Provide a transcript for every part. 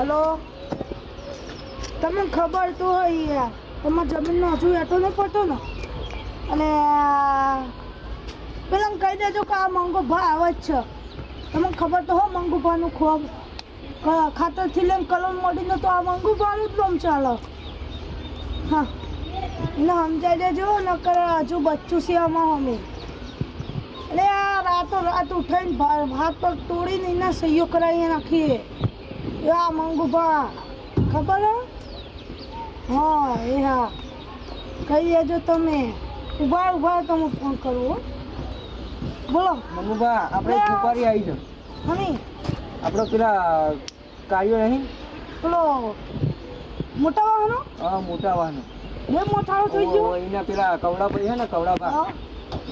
Hello, તમને ખબર તો હોય યાર, તમારા જમીનનો હજુ એટો નહીં પડતો ને. અને પેલા કહી દેજો કે આ મંગો ભાવ આવે જ છે. તમને ખબર તો હો મંગુ ભાવનું ખૂબ ખાતરથી લઈને કલમ મોડીને તો આ મંગુ ભાવનું જ નામ ચાલે. હા, એને સમજાઈ દેજો નકર હજુ બચ્ચું છે આમાં અમે. એટલે આ રાતો રાત ઉઠાઈને હાથ પગ તોડીને એના સહીઓ કરાવી નાખીએ. આ મંગુભા ખબર હે? હા એ હા, કહી દેજો તમે. ઉભા તમે ફોન કરો. બોલો મંગુભા, આપણે સુપારી આવી છે. હની આપણો પેલા કાર્યો નહીં, પેલો મોટા વાહનો? હા, મોટા વાહનો. બે મોટાળો થઈ ગયો. એના પેલા કવડાભાઈ છે ને, કવડાભા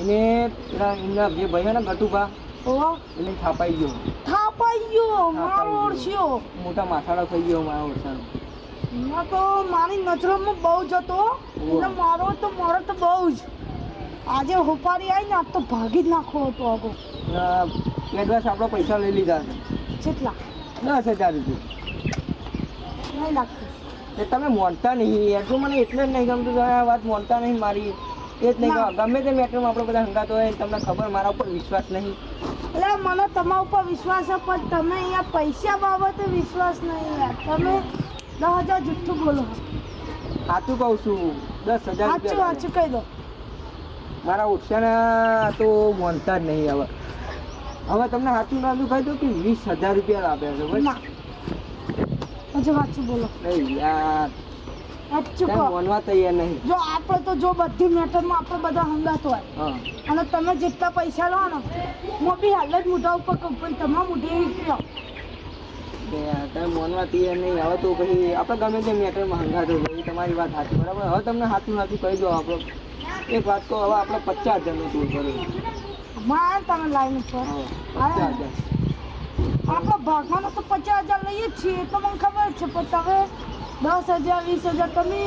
એને પેલા એમના જે ભાઈ છે ને ગટુભા, એને થાપાઈ ગયો. મારો ઓળખ્યો. મોટા માથાડો થઈ ગયો મારો ઓળખાનો. એમાં તો મારી નજરમાં બહુ જ હતો. એટલે મારો તો બહુ જ. આજે હોપારી આવી ને આજ તો ભાગી જ નાખવો હતો આગો. એડવાન્સ આપણો પૈસા લઈ લીધા છે. કેટલા? 10,000 રૂપિયા. નહીં લાગતું. એ તમે મોનતા નહીં. એટલું મને એટલે જ નહીં ગમતું. તમે આ વાત મોનતા નહીં મારી. એ જ નહીં ગમે તે મેટરમાં આપણે બધા હંગાતો હોય તમને ખબર મારા ઉપર વિશ્વાસ નહીં. એટલે મને તમારા ઉપર વિશ્વાસ છે પણ તમે અહીંયા પૈસા બાબતે વિશ્વાસ નહીં યાર. તમે 10,000 જુઠ્ઠું બોલો. સાચું કહું છું. 10,000 રૂપિયા સાચું કહી દો. મારા ઉઠ્યાના તો મોનતા જ નહીં. હવે તમને સાચું નામ કહી દઉં કે 20,000 રૂપિયા આપ્યા છે. બસ હજુ સાચું બોલો. નહીં યાર, સાચું કહો. મોનવા તૈયાર નહીં. જો આપણે તો જો બધી મેટરમાં આપણે બધા હંગાતો હોય અને તમે જેટલા પૈસા લો ને હું બી હાલ જ મોઢા ઉપર કહું પણ તમે મોઢે કહો તમે મોનવા તૈયાર નહીં. હવે તો પછી આપણે ગમે તે મેટરમાં હંગાતો હોય. તમારી વાત સાચી બરાબર. હવે તમને સાચું કહી દો. આપણે એક વાત કહો, હવે આપણે 50,000 ટૂર કર્યો. માર તમે લાઈન ઉપર 50,000. આપણા ભાગવાનો તો 50,000 લઈએ જ છીએ તો મને ખબર છે પણ તમે 10,000 20,000 તમે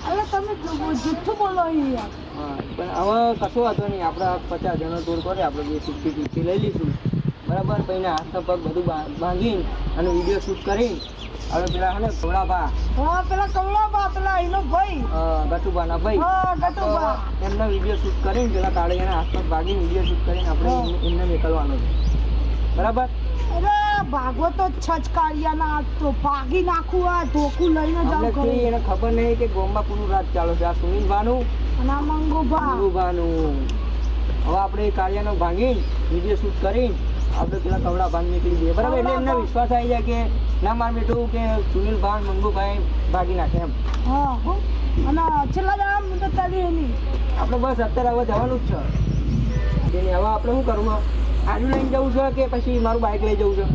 એટલે તમે જુઠ્ઠું બોલો યાર. હા, પણ હવે કશો વાંધો નહીં. આપણે 50,000 ટૂર કરે. આપણે જે 50 લઈ લઈશું બરાબર. પછી હાથના પગ બધું ભાંગીને અને વિડીયો શૂટ કરી હવે પેલા ને કવડાભા, પેલા કવડાભા, પેલા એનો ભાઈ ગટુભાના ભાઈ, ગટુભા, એમનો વિડીયો શૂટ કરીને પેલા કાળિયાના હાથમાં ભાગીને વિડીયો શૂટ કરીને આપણે એમને નીકળવાનો છે બરાબર. અરે ભાગવો તો છચકારિયાના તો ભાગી નાખું. આ ધોકું લઈને જાવ કરે. એને ખબર નહીં કે ગોમમાં પૂરું રાત ચાલુ છે. આ સુનિલભાનું અને આ મંગુભાનું. હવે આપણે કાળિયાનો ભાંગીને વિડીયો શૂટ કરીને આપણે પેલા કવડાભાન નીકળી દઈએ બરાબર. એટલે એમને વિશ્વાસ આવી જાય કે ના માર બેઠું કે સુનિલભાઈ મંગુભાઈ ભાગી નાખે એમ. હા, અને છેલ્લા દાડા મુદત ચાલી એની આપણે બસ અત્યારે હવે જવાનું જ છે. હવે આપણે શું કરવું? આડું લઈને જવું છે કે પછી મારું બાઇક લઈ જવું છે?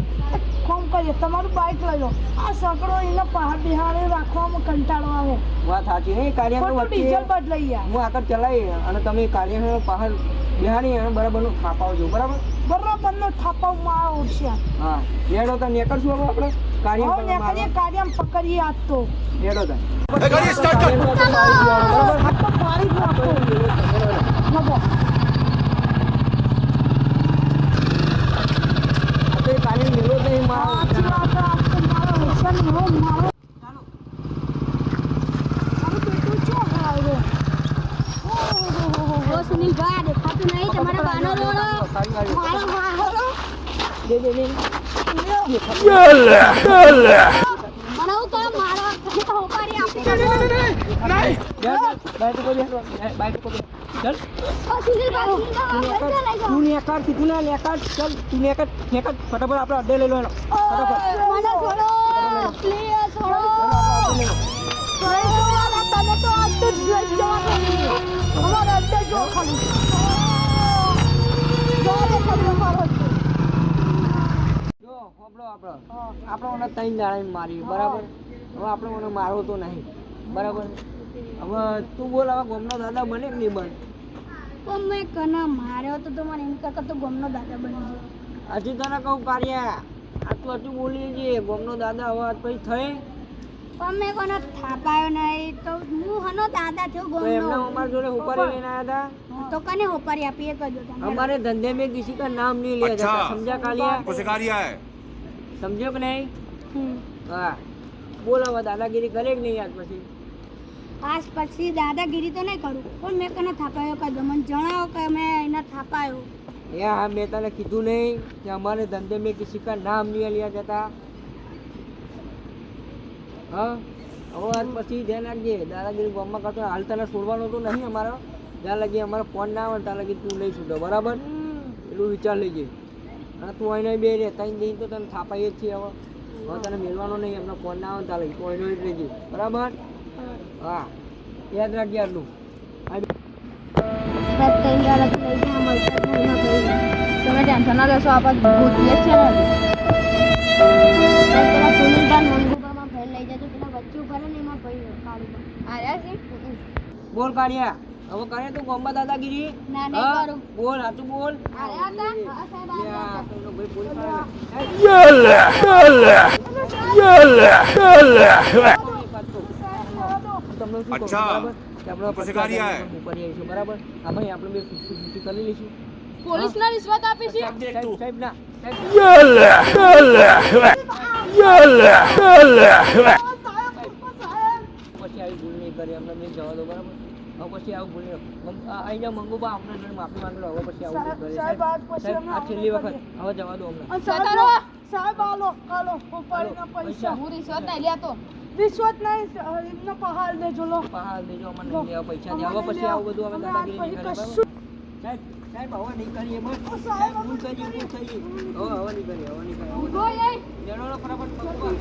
ફોન કરીએ તમારું બાઇક લઈ લો. આ સકડો એને પહાડ બિહાડે રાખવામાં કંટાળો આવે. વાત સાચી નહીં. કાળિયાનું ડીઝલ બદલાઈ જાય. હું આગળ ચલાવી અને તમે કાળિયાનો પહાડ બિહાડી અને બરાબરનું થાપાવજો બરાબર. બરાબરનો થાપાવ માં ઉડશે. હા, રેડો તો નીકળશું હવે આપણે કાળિયામ પકડીએ આજ તો. રેડો તો સુનિલભાઈ દેખાતું નહીં. તમારા બાનો રોડો ફટાફટ આપણે અડ્ડે લઈ લો એનો. આપણે મને 3 દાડા મારી બરાબર. હવે આપણે મને મારવો તો નહીં બરાબર. હવે તું બોલ, હવે ગોમનો દાદા બને કે નહીં બને? મેં કના માર્યો તો મને એમ કરતા તો ગોમનો દાદા બની ગયો. હજી તને કહું કાર્યા, આટલું બોલી જઈએ ગોમનો દાદા હવે પછી થઈ. મેં કોને થાપાયો નહીં તો હું હનો દાદા થયો ગોમનો. એમના અમાર જોડે હોપારી લઈને આવ્યા હતા તો કને હોપારી આપી એ કજો તમે. हमारे धंधे में किसी का नाम नहीं लिया जाता. समझा कालिया? को सिखा रिया है. समझो कि नहीं? હા બોલ હવે દાદાગીરી કરે કે નહીં યાદ પછી આજ પછી દાદાગીરી તો નહીં કરું પણ મેં કને થાપાયો કદો મને જણાવો કે મેં એના થાપાયો હા મેં તને કીધું નહીં કે અમારે ધંધે મેં કિસી કા નામ નહીં लिया જતા હા હવે આજ પછી ધ્યાન રાખજે દાદાગીરી ગામમાં કરતો હાલ તને છોડવાનો તો નહીં અમારો જ્યાં લગી અમારો ફોન ના આવે ત્યાં લગી તું નહીં છૂટો બરાબર એટલું વિચાર લેજે અને તું અહીં બે રે ત્યાં જઈને તો તને થાપાઈએ જ છીએ હવે તને મેળવાનો નહીં એમનો ફોન ના આવે ત્યાં લગી તું અહીં જ રહેજે બરાબર હા યાદ રાખજે આટલું તમે ટેન્શન ના લેશો આપણે ગોતીએ છે ને પેલા સુનિલભાઈ મંગુબામાં ભાઈ લઈ જજો પેલા વચ્ચે ઉભા રહે ને એમાં ભાઈ કાળુબા આર્યા છે બોલ કાઢ્યા હવે કરે તું ગોમ્બા દાદાગીરી ના નહીં હા? કરું બોલ સાચું બોલ આર્યા હતા હા સાહેબ આર્યા યા, હતા તો ભાઈ બોલ પાડે. તમને શું કહું, અચ્છા. બરાબર? કે આપણે ऊपर से गाड़ी आए. ઉપર આવીશું, બરાબર આમાં આપણે બે 50-50 કરી લઈશું પોલીસના રિશ્વત આપી છે સાહેબ સાહેબ ના સાહેબ. પછી આવી ભૂલ નહીં કરી અમને બેન જવા દો બરાબર હવે પછી આવું ભૂલ નહીં અહીં જાઓ મંગુબા અમને જોડે માફી માંગી લો હવે પછી આવું ભૂલ કરે સાહેબ, આજ પછી સાહેબ, અમને આ છેલ્લી આવું વખત હવે જવા દો અમને અને સાહેબ આલો ઉપાડીના પૈસા હું રિશ્વત નહીં લેતો રિશ્વત નહીં એમને પહાડ દેજો લો પહાડ દેજો અમને નહીં લેવા પૈસા દે હવે પછી આવું બધું અમે દાદાગીરી નહીં કરીએ, બરાબર? સાહેબ સાહેબ હવે નહીં કરીએ બસ સાહેબ ભૂલ કરીએ હવે નહીં કરીએ હવે નહીં કરીએ લેવાનો ફટાફટ મંગુબા.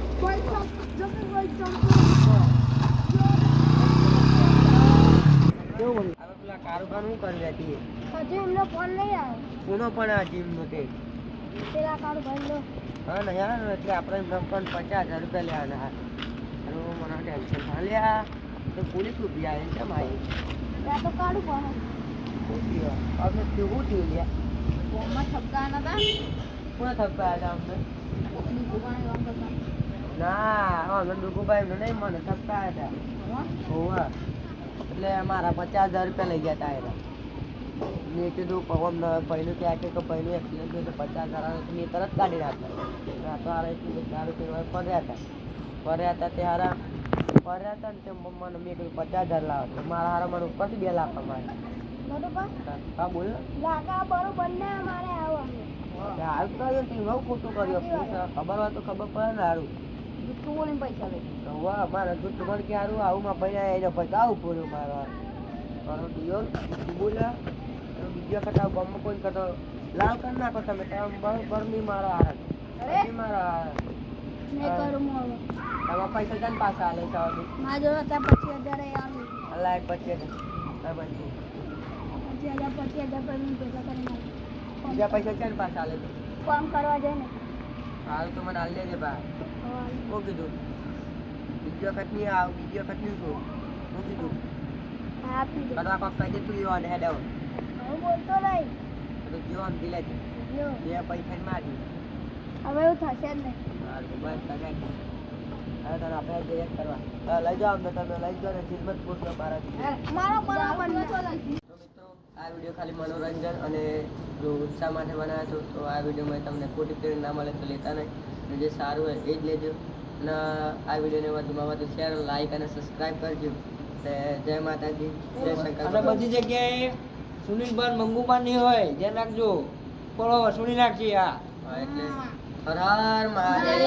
કેવું બન્યું? હવે પેલા કારોબાર શું કરી હતી હજુ એમનો ફોન નહીં આવ્યો કોનો પણ આ જીમ નહોતે પેલા કાળુભાઈ લો હા ને યાર એટલે આપણે એમને પણ 50,000 રૂપિયા લેવાના અરે મને ટેન્શન ના લ્યા તો પોલીસ ઉભી આવે કેમ આવી ત્યાં તો કાળુભાઈ આપણે કેવું થયું લ્યા ફોનમાં ઠપકા નતા કોણ થપકાયા હતા અમને દુકાને કામ કરતા ના અમે ડુગુભાઈ નહીં મને થપકાયા હતા હોવા એટલે મારા 50,000 રૂપિયા લઈ ગયા હતા એના મેં કીધું પવન પહેલું ત્યાં કે પહેલું એક્સિડન્ટ થયું તો 50,000 આવે તો મેં તરત કાઢી નાખ્યા આ તો હારા એટલું દારૂ પીવા ફર્યા હતા તે હારા ફર્યા હતા ને તે મને મેં કીધું 50,000 લાવો તો મારા હારા મને ઉપરથી 2 લાખ અમારે બરોબર હા બોલ ને લાગા બરોબર ને અમારે આવો હાલ કર્યું તું બહુ ખોટું કર્યું ખબર હોય તો ખબર પડે ને હારું જુઠ્ઠું બોલીને પૈસા લે વાહ મારા જૂઠું પણ કે હારું આવું માં ભાઈ એને પછી આવું પૂરું મારા મારો દિયો બોલ્યા બીજા કરતા ગામમાં કોઈ કરતો લાલ કરી નાખો તમે બરોબર નહીં મારા હારા નહીં મારા હારા નહીં કરું હું હવે તમારા પૈસા જાન પાછા હાલે છે હવે મારા જોડે ત્યાં 25,000 આવું અલ્લાહ પછી પછી 25,000 પર હું ભેગા કરી નાખું બીજા પૈસા ચાલ પાછા હાલે છે કામ કરવા જાય ને હાલ તો મને હાલ લેજે બા શું કીધું બીજો વખત નહીં આવ બીજો વખત નહીં શું શું કીધું આપી દે કદાચ કોક કહી દે તું એવા ને હેડ હું બોલતો નહીં તો જીવન દિલે છે જો બે પૈસા મારી હવે એવું થશે જ નહીં બસ તગાઈ હવે તને આપણે જઈએ કરવા લઈ જાઓ અમને તમે લઈ જાઓ ને ખિદમત પૂછો મારાથી મારો બરાબર તો મિત્રો આ વિડીયો ખાલી મનોરંજન અને જો ઉત્સાહ માટે બનાવ્યો છો તો આ વિડીયોમાં તમને ખોટી પ્રેરણા ના મળે તો લેતા નહીં અને જે સારું હોય એ જ લેજો અને આ વિડીયોને વધુમાં વધુ શેર લાઈક અને સબસ્ક્રાઈબ કરજો જય માતાજી જય શંકર અને બધી જગ્યાએ સુનિલભાઈ મંગુબાન નહીં હોય ધ્યાન રાખજો પડો સુની નાખજે એટલે હર હર મહાદેવ